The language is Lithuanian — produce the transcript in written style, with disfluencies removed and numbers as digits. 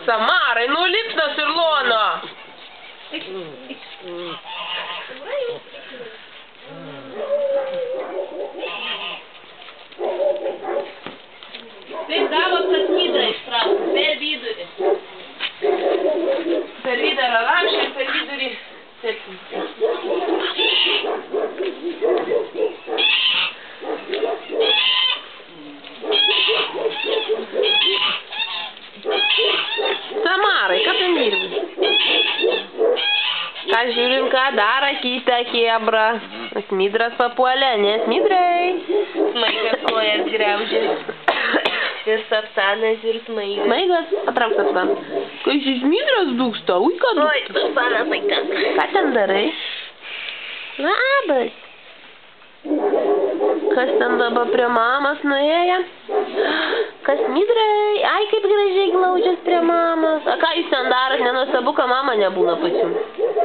Samarai, nu lips nuo sirlono. Tai gavo tas Midrą ištraukti, per vidurį. Per vidurį rašė ir per vidurį septym. Samarai, ką ten dirbi? Ką žiūrim, ką daro kitą kėbrą? Smidras papuolė, ne Smidrai? Smaigas kojas griaužė. Ir sapsanas, ir smaigas. Smaigas? Patrauk sapsaną. Kai šis Smidras dūksta, ui ką dūksta? Oi, sapsanas vaikas. Ką ten darai? Labas. Kas ten dabar prie mamos nuėjo? Kas Smidrai? Ai, kaip gražiai glaudžias prie mamos. A ką jūs ten darot? Nenuostabu, kad mama nebūna pas jums.